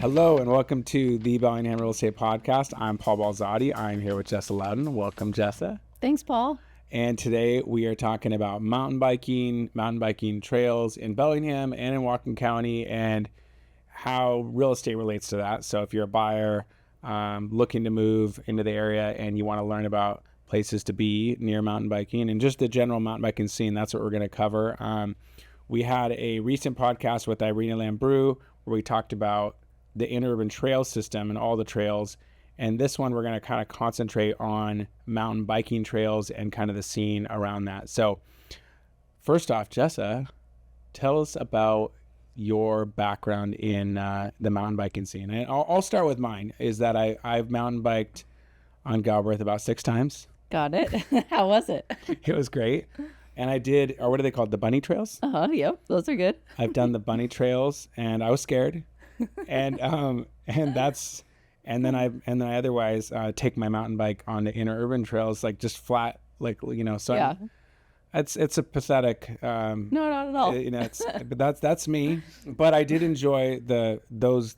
Hello and welcome to the Bellingham Real Estate Podcast. I'm Paul Balzotti. I'm here with Jessa Loudon. Welcome, Jessa. Thanks, Paul. And today we are talking about mountain biking trails in Bellingham and in Whatcom County, and how real estate relates to that. So if you're a buyer looking to move into the area and you want to learn about places to be near mountain biking and just the general mountain biking scene, that's what we're going to cover. We had a recent podcast with Irina Lambrou where we talked about the interurban trail system and all the trails. And this one, we're going to kind of concentrate on mountain biking trails and kind of the scene around that. So first off, Jessa, tell us about your background in the mountain biking scene. And I'll start with mine, is that I've mountain biked on Galbraith about 6 times. Got it. How was it? It was great. And I did, or what are they called? The bunny trails? Yep. Those are good. I've done the bunny trails and I was scared. And then I otherwise take my mountain bike on the interurban trails, like just flat, like, you know, so yeah. It's a pathetic, no, not at all. You know, but that's me, but I did enjoy those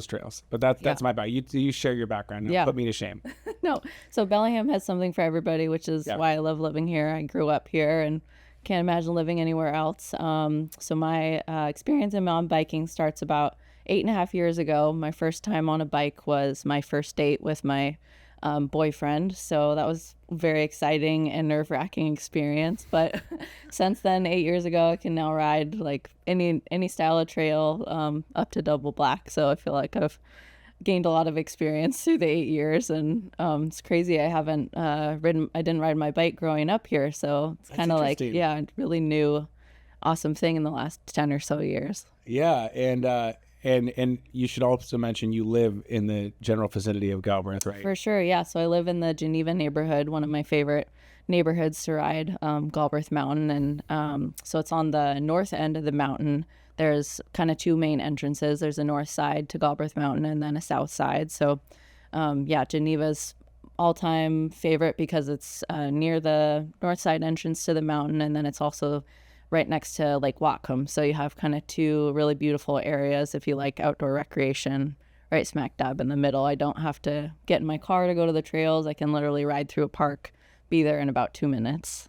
trails, but that's my bike. You share your background. Don't put me to shame. No. So Bellingham has something for everybody, which is why I love living here. I grew up here and can't imagine living anywhere else. So my experience in mountain biking starts about 8.5 years ago. My first time on a bike was my first date with my boyfriend. So that was very exciting and nerve-wracking experience. But since then, 8 years ago, I can now ride like any style of trail up to double black. So I feel like I've gained a lot of experience through the 8 years, and it's crazy. I didn't ride my bike growing up here. So it's kind of like, really new, awesome thing in the last 10 or so years. Yeah. And you should also mention you live in the general vicinity of Galbraith, right? For sure, yeah. So I live in the Geneva neighborhood, one of my favorite neighborhoods to ride, Galbraith Mountain. And so it's on the north end of the mountain. There's kind of 2 main entrances. There's a north side to Galbraith Mountain and then a south side. So Geneva's all-time favorite because it's near the north side entrance to the mountain, and then it's also right next to Lake Whatcom. So you have kind of 2 really beautiful areas if you like outdoor recreation, right smack dab in the middle. I don't have to get in my car to go to the trails. I can literally ride through a park, be there in about 2 minutes.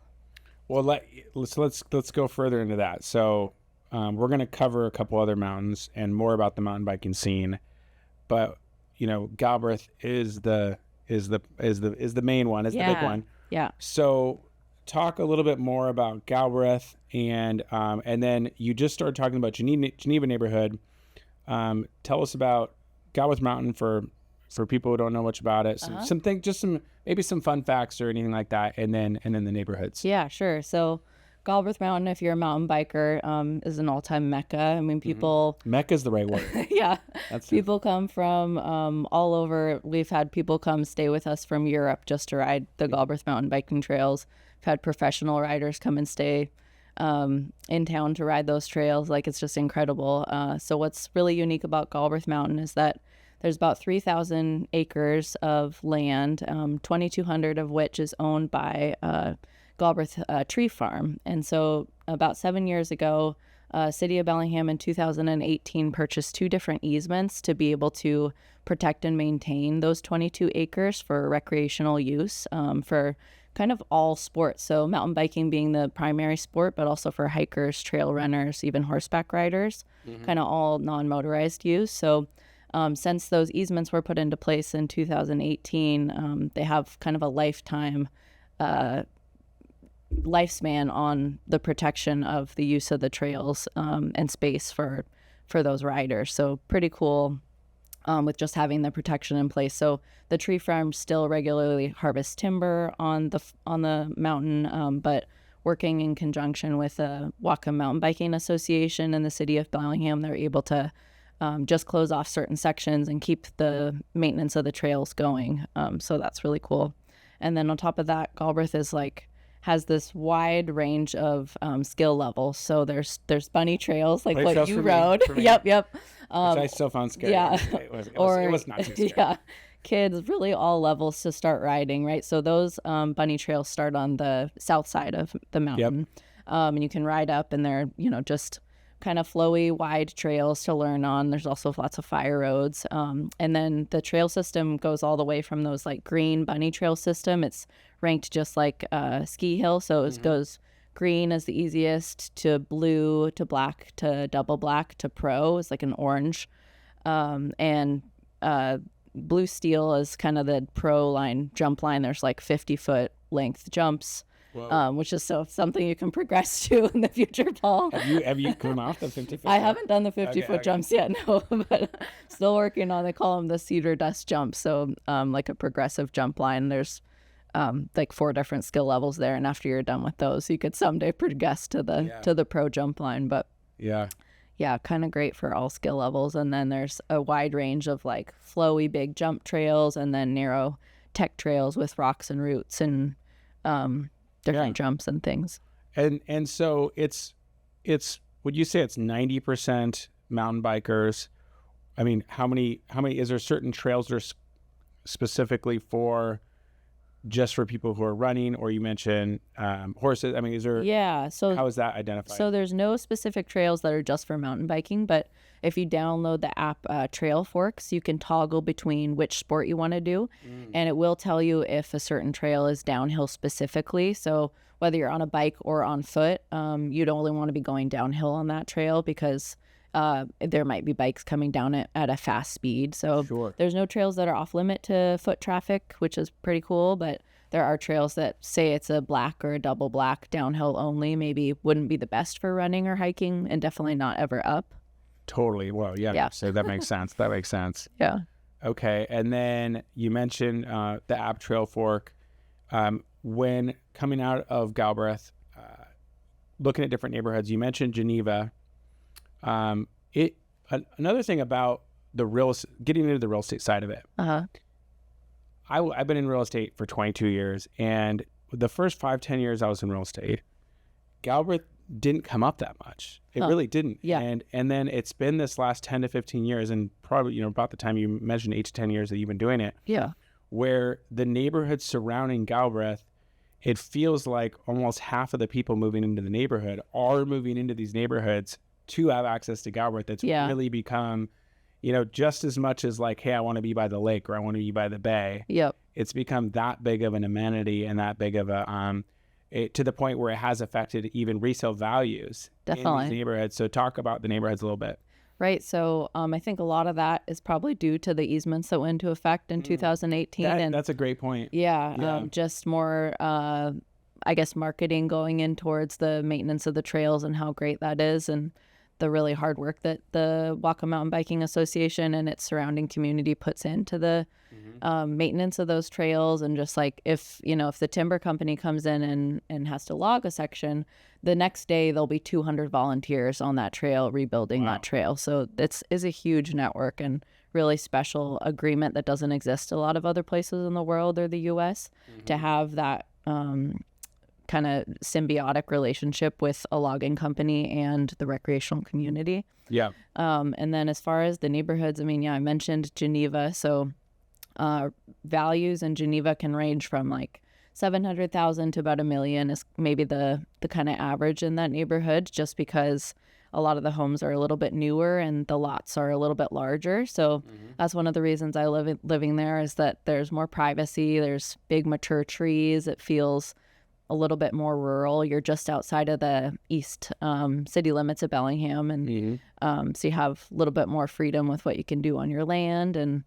Well, let's go further into that. So we're going to cover a couple other mountains and more about the mountain biking scene. But, you know, Galbraith is the main one, is the big one. Yeah. So talk a little bit more about Galbraith, and then you just started talking about Geneva neighborhood. Tell us about Galbraith Mountain for people who don't know much about it. Maybe some fun facts or anything like that, and then the neighborhoods. Yeah, sure. So Galbraith Mountain, if you're a mountain biker, is an all-time mecca. I mean, people... Mecca is the right word. Yeah. People come from all over. We've had people come stay with us from Europe just to ride the Galbraith mountain biking trails. We've had professional riders come and stay in town to ride those trails. Like, it's just incredible. So what's really unique about Galbraith Mountain is that there's about 3,000 acres of land, 2,200 of which is owned by Galbraith Tree Farm. And so about 7 years ago, City of Bellingham in 2018 purchased 2 different easements to be able to protect and maintain those 22 acres for recreational use for kind of all sports. So mountain biking being the primary sport, but also for hikers, trail runners, even horseback riders, kind of all non-motorized use. So since those easements were put into place in 2018, they have kind of a lifespan on the protection of the use of the trails and space for those riders. So pretty cool with just having the protection in place. So the tree farm still regularly harvests timber on the mountain, but working in conjunction with the Whatcom Mountain Biking Association and the City of Bellingham, they're able to just close off certain sections and keep the maintenance of the trails going. So that's really cool. And then on top of that, Galbraith has this wide range of skill levels. So there's bunny trails, like what you rode. Yep. Which I still found scary. Yeah. It was not too scary. Yeah. Kids, really all levels to start riding, right? So those bunny trails start on the south side of the mountain. Yep. And you can ride up, and they're, just kind of flowy, wide trails to learn on. There's also lots of fire roads. And then the trail system goes all the way from those like green bunny trail system. It's ranked just like ski hill. So it goes green as the easiest to blue to black to double black to pro is like an orange. And blue steel is kind of the pro line, jump line. There's like 50-foot length jumps. Which is something you can progress to in the future, Paul. Have you come off the 50-foot? I haven't done the 50-foot jumps yet, no, but still working on. They call them the cedar dust jumps. So like a progressive jump line. There's like 4 different skill levels there, and after you're done with those, you could someday progress to the pro jump line. But yeah, kind of great for all skill levels. And then there's a wide range of like flowy big jump trails, and then narrow tech trails with rocks and roots and different jumps and things. And so it's would you say it's 90% mountain bikers? I mean, how many is there certain trails that are specifically just for people who are running, or you mentioned horses? I mean, is there so how is that identified? So there's no specific trails that are just for mountain biking, but if you download the app Trail Forks, you can toggle between which sport you want to do, and it will tell you if a certain trail is downhill specifically. So whether you're on a bike or on foot, you'd only want to be going downhill on that trail because there might be bikes coming down it at a fast speed. So there's no trails that are off limit to foot traffic, which is pretty cool, but there are trails that say it's a black or a double black downhill only, maybe wouldn't be the best for running or hiking, and definitely not ever up. Totally. Well, yeah. So that makes sense. That makes sense. Yeah. Okay. And then you mentioned the app Trail Fork. When coming out of Galbraith, looking at different neighborhoods, you mentioned Geneva. Another thing about getting into the real estate side of it. I've been in real estate for 22 years, and the first 5-10 years I was in real estate, Galbraith didn't come up that much. It really didn't. Yeah. And then it's been this last 10 to 15 years, and probably, about the time you mentioned 8 to 10 years that you've been doing it. Yeah. Where the neighborhoods surrounding Galbraith, it feels like almost half of the people moving into the neighborhood are moving into these neighborhoods to have access to Galbraith. That's really become, just as much as like, hey, I want to be by the lake or I want to be by the bay. Yep. It's become that big of an amenity and that big of a to the point where it has affected even resale values in these neighborhoods. So talk about the neighborhoods a little bit. Right. So I think a lot of that is probably due to the easements that went into effect in 2018. That's a great point. Yeah. Just more, I guess, marketing going in towards the maintenance of the trails and how great that is, and the really hard work that the Whatcom Mountain Biking Association and its surrounding community puts into the maintenance of those trails. And just like if the timber company comes in and has to log a section, the next day there'll be 200 volunteers on that trail rebuilding that trail. So it's a huge network and really special agreement that doesn't exist a lot of other places in the world or the U.S. to have that kind of symbiotic relationship with a logging company and the recreational community. Yeah. And then as far as the neighborhoods, I mentioned Geneva. So values in Geneva can range from like 700,000 to about $1 million is maybe the kind of average in that neighborhood, just because a lot of the homes are a little bit newer and the lots are a little bit larger. So that's one of the reasons I love living there, is that there's more privacy. There's big mature trees. It feels a little bit more rural. You're just outside of the east city limits of Bellingham, and so you have a little bit more freedom with what you can do on your land, and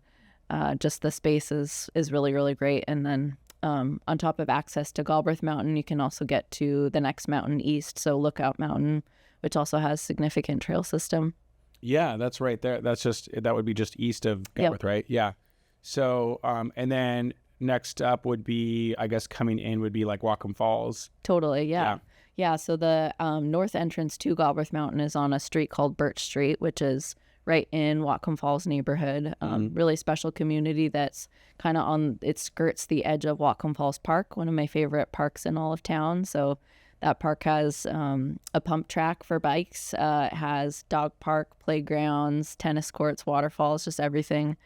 just the space is really, really great. And then on top of access to Galbraith Mountain, you can also get to the next mountain east, so Lookout Mountain, which also has significant trail system. Yeah, that's right there. That would be just east of Galbraith, right? Yeah. So and then next up would be, I guess, coming in would be like Whatcom Falls. Totally, yeah. So the north entrance to Galbraith Mountain is on a street called Birch Street, which is right in Whatcom Falls neighborhood. Really special community that's kind of it skirts the edge of Whatcom Falls Park, one of my favorite parks in all of town. So that park has a pump track for bikes. It has dog park, playgrounds, tennis courts, waterfalls, just everything.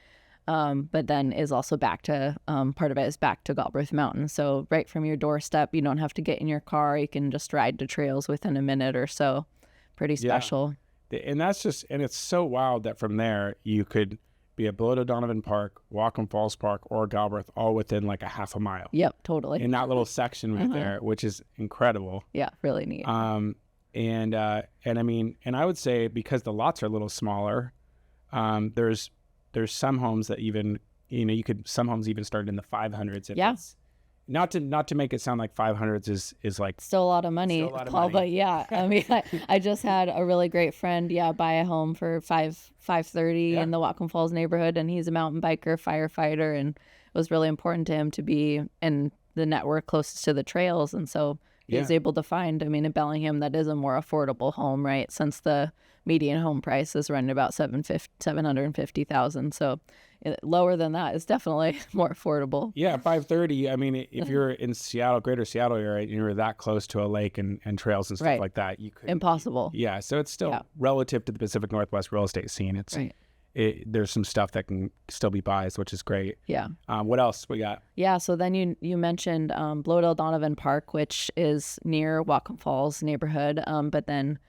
But then is also back to, part of it is back to Galbraith Mountain. So right from your doorstep, you don't have to get in your car. You can just ride the trails within a minute or so. Pretty special. And that's just, and it's so wild that from there you could be at Below Donovan Park, Whatcom Falls Park, or Galbraith, all within like a half a mile. Yep, totally. In that little section right there, which is incredible. Yeah, really neat. And I mean, and I would say because the lots are a little smaller, there's some homes that even, you know, some homes even start in the 500s. Yeah. Not to make it sound like 500s is like still a lot of money, Paul, but yeah, I mean, I just had a really great friend, buy a home for $530 in the Whatcom Falls neighborhood, and he's a mountain biker, firefighter, and it was really important to him to be in the network closest to the trails, and so he was able to find, I mean, in Bellingham, that is a more affordable home, right? Since the median home price is running about $750,000, so lower than that is definitely more affordable. Yeah, 530. I mean, if you're in Seattle, greater Seattle area, and you're that close to a lake and trails and stuff like that, you could. Impossible. Yeah, so it's still relative to the Pacific Northwest real estate scene. There's some stuff that can still be biased, which is great. Yeah. What else we got? Yeah, so then you mentioned Below Donovan Park, which is near Whatcom Falls neighborhood, but then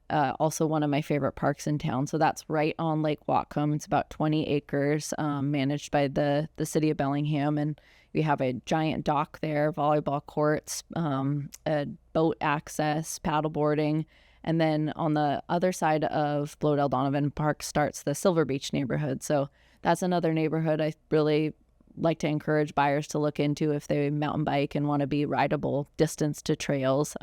also one of my favorite parks in town. So that's right on Lake Whatcom. It's about 20 acres, managed by the city of Bellingham, and we have a giant dock there, volleyball courts, a boat access, paddleboarding. And then on the other side of Below Donovan Park starts the Silver Beach neighborhood. So that's another neighborhood I really like to encourage buyers to look into if they mountain bike and want to be rideable distance to trails.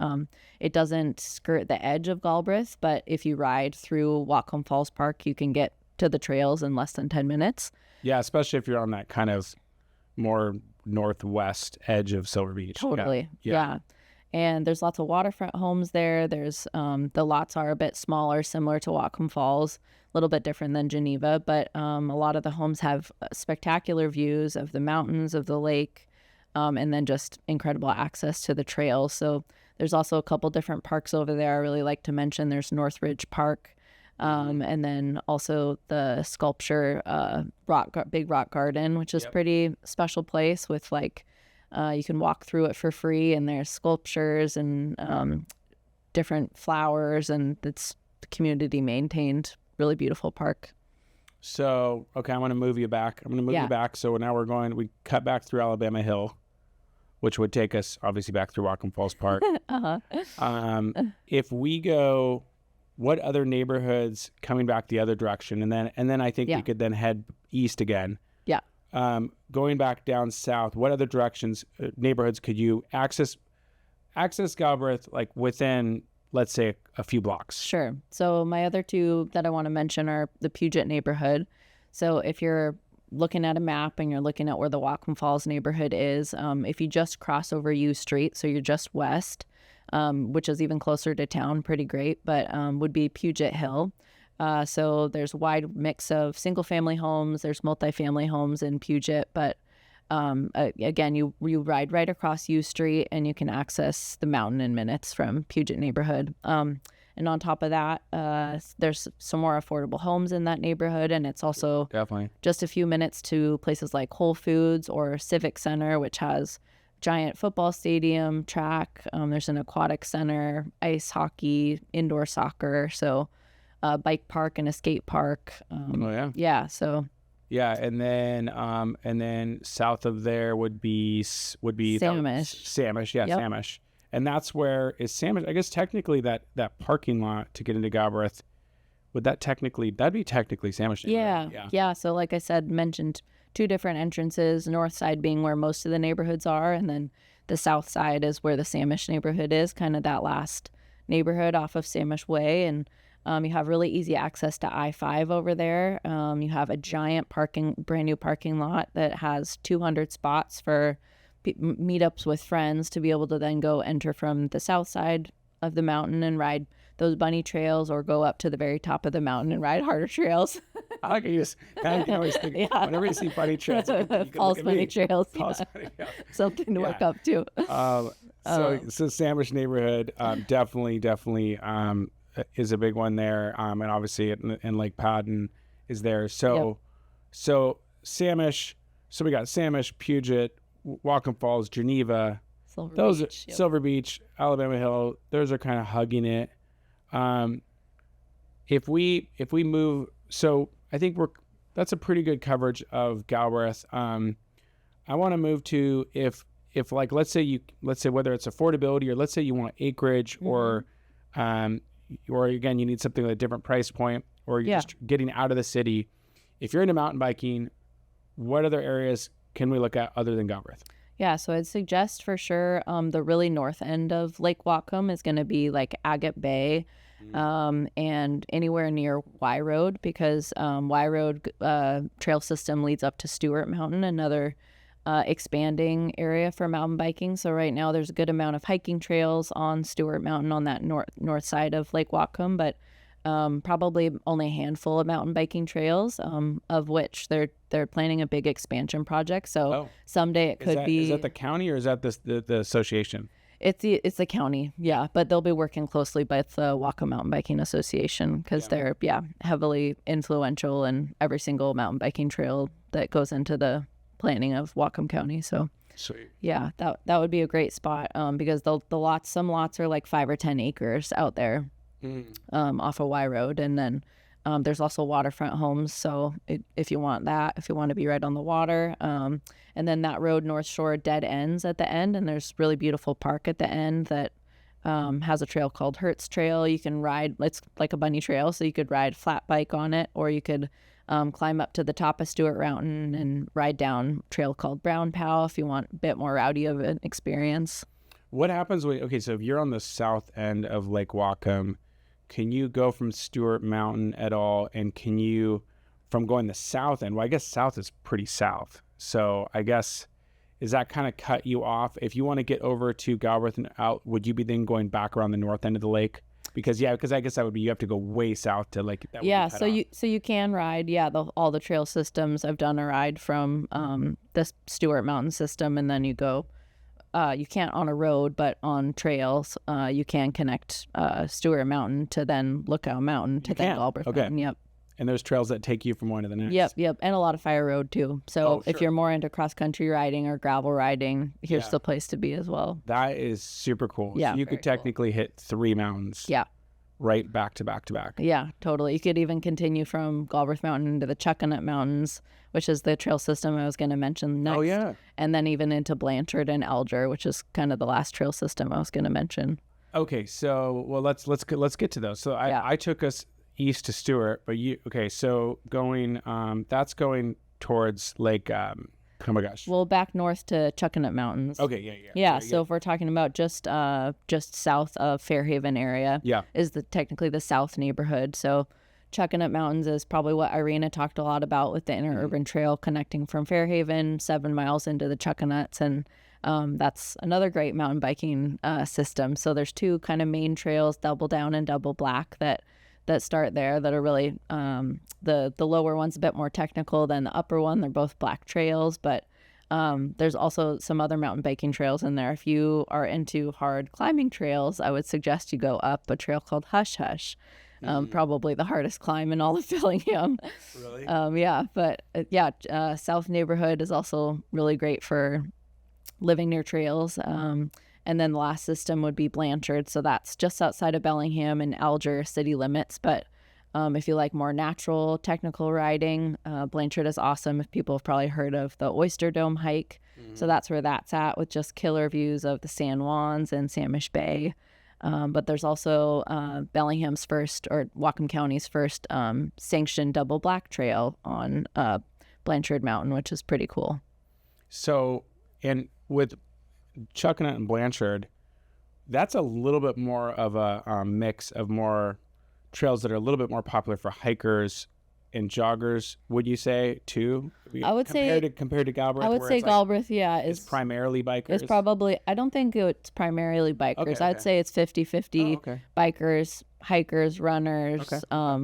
It doesn't skirt the edge of Galbraith, but if you ride through Whatcom Falls Park, you can get to the trails in less than 10 minutes. Yeah, especially if you're on that kind of more northwest edge of Silver Beach. Totally. Yeah. And there's lots of waterfront homes there. There's the lots are a bit smaller, similar to Whatcom Falls, a little bit different than Geneva, but a lot of the homes have spectacular views of the mountains, of the lake, and then just incredible access to the trails. So there's also a couple different parks over there I really like to mention. There's Northridge Park, and then also the sculpture Big Rock Garden, which is pretty special place with like you can walk through it for free, and there's sculptures and different flowers, and it's community maintained, really beautiful park. So, okay, I'm going to move you back. I'm going to move you back. So now we cut back through Alabama Hill, which would take us obviously back through Whatcom Falls Park. If we go, what other neighborhoods coming back the other direction? And then I think we could then head east again. Going back down south, what other directions, neighborhoods could you access Galbraith, like within, let's say, a few blocks? Sure. So my other two that I want to mention are the Puget neighborhood. So if you're looking at a map and you're looking at where the Whatcom Falls neighborhood is, if you just cross over U Street, so you're just west, which is even closer to town, pretty great, but would be Puget Hill. So there's a wide mix of single-family homes. There's multifamily homes in Puget, but again, you ride right across U Street, and you can access the mountain in minutes from Puget neighborhood. And on top of that, there's some more affordable homes in that neighborhood, and it's also definitely just a few minutes to places like Whole Foods or Civic Center, which has giant football stadium, track. There's an aquatic center, ice hockey, indoor soccer. So bike park and a skate park. So and then south of there would be Samish. Samish, and that's where is Samish. I guess technically that parking lot to get into Galbraith, that'd be technically Samish. Yeah. So like I said, mentioned two different entrances, north side being where most of the neighborhoods are, and then the south side is where the Samish neighborhood is, kind of that last neighborhood off of Samish Way. And you have really easy access to I-5 over there. You have a giant brand new parking lot that has 200 spots for meetups with friends to be able to then go enter from the south side of the mountain and ride those bunny trails, or go up to the very top of the mountain and ride harder trails. I like you just kind of always think whenever you see bunny trails, you can false bunny trails. Something to work up to. So Samish neighborhood definitely is a big one there, and obviously in Lake Padden is there. So Samish. So we got Samish, Puget, Whatcom Falls, Geneva. Silver Beach, Alabama Hill. Those are kind of hugging it. if we move, so I think that's a pretty good coverage of Galbraith. I want to move to if like let's say whether it's affordability or let's say you want acreage or again you need something with a different price point or you're just getting out of the city. If you're into mountain biking, what other areas can we look at other than Galbraith? Yeah, so I'd suggest for sure the really north end of Lake Whatcom is going to be like Agate Bay and anywhere near Y Road because Y Road trail system leads up to Stuart Mountain, another expanding area for mountain biking. So right now there's a good amount of hiking trails on Stuart Mountain on that north side of Lake Whatcom, but probably only a handful of mountain biking trails, of which they're planning a big expansion project. So someday it could be. Is that the county or is that the association? It's the county, yeah, but they'll be working closely with the Whatcom Mountain Biking Association because they're heavily influential in every single mountain biking trail that goes into the planning of Whatcom County. So sweet. Yeah, that would be a great spot because some lots are like 5 or 10 acres out there. Off of Y Road, and then there's also waterfront homes. So if you want to be right on the water, and then that road North Shore dead ends at the end, and there's really beautiful park at the end that has a trail called Hertz Trail. You can ride; it's like a bunny trail, so you could ride flat bike on it, or you could climb up to the top of Stuart Mountain and ride down a trail called Brown Pow if you want a bit more rowdy of an experience. What happens so if you're on the south end of Lake Whatcom, can you go from Stuart Mountain at all? And can you, from going the south end, well, I guess south is pretty south. So I guess, is that kind of cut you off? If you want to get over to Galbraith and out, would you be then going back around the north end of the lake? Because I guess that would be, you have to go way south to like. That yeah, so you can ride, all the trail systems. I've done a ride from the Stuart Mountain system, and then you go. You can't on a road, but on trails, you can connect Stuart Mountain to then Lookout Mountain to then Galbraith Mountain. Yep. And there's trails that take you from one to the next. Yep. And a lot of fire road too. So if you're more into cross country riding or gravel riding, here's the place to be as well. That is super cool. Yeah. So you could technically hit 3 mountains. Yeah. Right back to back to back. Yeah, totally. You could even continue from Galbraith Mountain into the Chuckanut Mountains, which is the trail system I was going to mention next. Oh, yeah. And then even into Blanchard and Alger, which is kind of the last trail system I was going to mention. Okay, so let's get to those. So I took us east to Stuart, but so going that's going towards Lake oh my gosh. Well, back north to Chuckanut Mountains. Okay, yeah. Yeah, so if we're talking about just south of Fairhaven area, is technically the south neighborhood. So Chuckanut Mountains is probably what Irina talked a lot about with the interurban trail connecting from Fairhaven 7 miles into the Chuckanuts, and that's another great mountain biking system. So there's 2 kind of main trails, Double Down and Double Black, that start there, that are really the lower one's a bit more technical than the upper one. They're both black trails, but there's also some other mountain biking trails in there. If you are into hard climbing trails, I would suggest you go up a trail called Hush Hush. Probably the hardest climb in all of Bellingham. Really? South neighborhood is also really great for living near trails. And then the last system would be Blanchard. So that's just outside of Bellingham and Alger city limits. But if you like more natural, technical riding, Blanchard is awesome. If people have probably heard of the Oyster Dome hike. So that's where that's at, with just killer views of the San Juans and Samish Bay. But there's also Bellingham's first, or Whatcom County's first, sanctioned double black trail on Blanchard Mountain, which is pretty cool. So, and with Chuckanut and Blanchard, that's a little bit more of a mix of more trails that are a little bit more popular for hikers and joggers, would you say, too? I would compared to Galbraith. I would say Galbraith, is primarily bikers. It's probably, I don't think it's primarily bikers. Okay. I'd say it's 50-50 bikers, hikers, runners,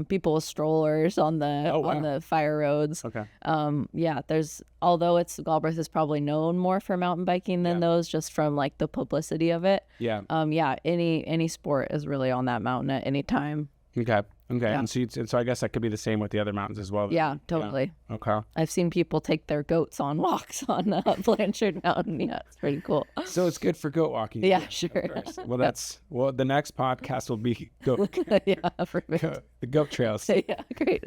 people with strollers on the fire roads. Although Galbraith is probably known more for mountain biking than those, just from like the publicity of it. Any sport is really on that mountain at any time. Okay. Okay. Yeah. And so I guess that could be the same with the other mountains as well. Then. Yeah, totally. Yeah. Okay. I've seen people take their goats on walks on Blanchard Mountain. Yeah, it's pretty cool. So it's good for goat walking. Yeah, sure. Well, the next podcast will be goat. Yeah, perfect. The goat trails. Yeah, great.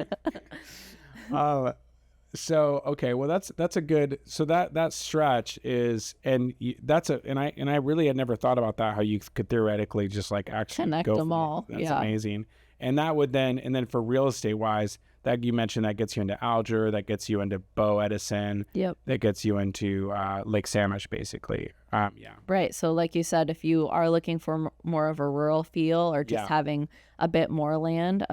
So okay, well that's a good. So that stretch is, and I really had never thought about that, how you could theoretically just like actually Connect go them from it. all. That's Yeah. amazing. And that would and then for real estate wise, that you mentioned, that gets you into Alger, that gets you into Bow Edison, Yep. that gets you into Lake Samish, basically. Yeah. Right. So like you said, if you are looking for more of a rural feel or just Yeah. having a bit more land,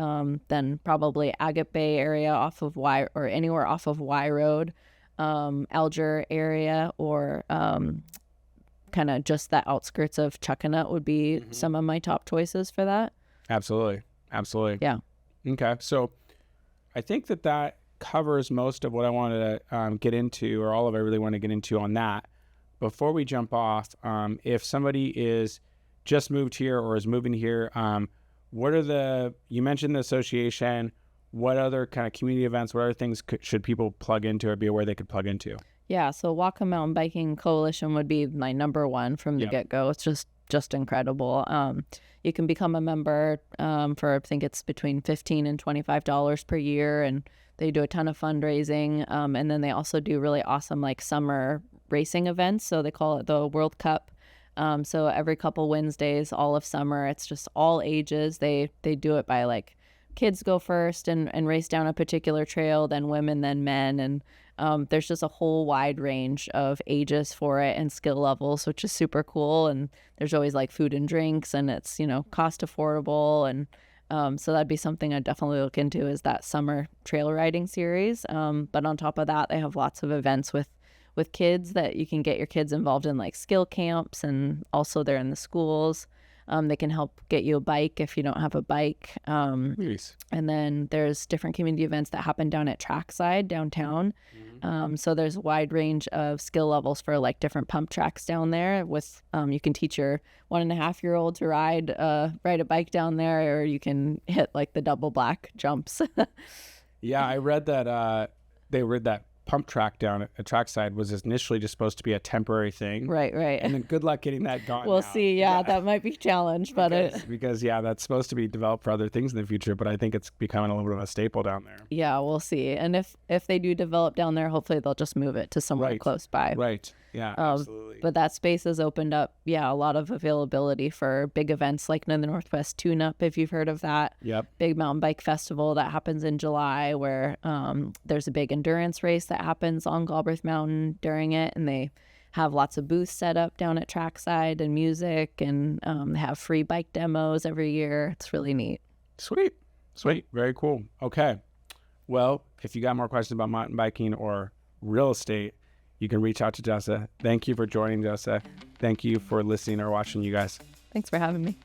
then probably Agate Bay area off of Y, or anywhere off of Y Road, Alger area, or kind of just the outskirts of Chuckanut would be some of my top choices for that. Absolutely. Yeah. Okay. So I think that covers most of what I wanted to get into, or all of I really want to get into on that. Before we jump off, if somebody is just moved here or is moving here, you mentioned the association, what other kind of community events, what other things should people plug into or be aware they could plug into? Yeah. So Whatcom Mountain Biking Coalition would be my number one from the get-go. It's just incredible. You can become a member for, I think it's between $15 and $25 per year, and they do a ton of fundraising. And then they also do really awesome like summer racing events. So they call it the World Cup. So every couple Wednesdays, all of summer, it's just all ages. They do it by like kids go first and race down a particular trail, then women, then men, and there's just a whole wide range of ages for it and skill levels, which is super cool. And there's always like food and drinks, and it's, cost affordable. And so that'd be something I'd definitely look into, is that summer trail riding series. But on top of that, they have lots of events with kids that you can get your kids involved in, like skill camps, and also they're in the schools. They can help get you a bike if you don't have a bike. Nice. And then there's different community events that happen down at Trackside downtown. So there's a wide range of skill levels for like different pump tracks down there. With you can teach your 1.5-year-old to ride a bike down there, or you can hit like the double black jumps. Yeah, I read that they read that pump track down at Trackside was initially just supposed to be a temporary thing. Right. And then good luck getting that gone. We'll now. see. Yeah, that might be a challenge, but because that's supposed to be developed for other things in the future, but I think it's becoming a little bit of a staple down there. Yeah, we'll see. And if they do develop down there, hopefully they'll just move it to somewhere close by. Right. Yeah, absolutely. But that space has opened up, a lot of availability for big events like the Northwest Tune-Up, if you've heard of that. Yep. Big mountain bike festival that happens in July, where there's a big endurance race that happens on Galbraith Mountain during it, and they have lots of booths set up down at Trackside and music, and they have free bike demos every year. It's really neat. Sweet. Very cool. Okay. Well, if you got more questions about mountain biking or real estate, you can reach out to Jessa. Thank you for joining, Jessa. Thank you for listening or watching, you guys. Thanks for having me.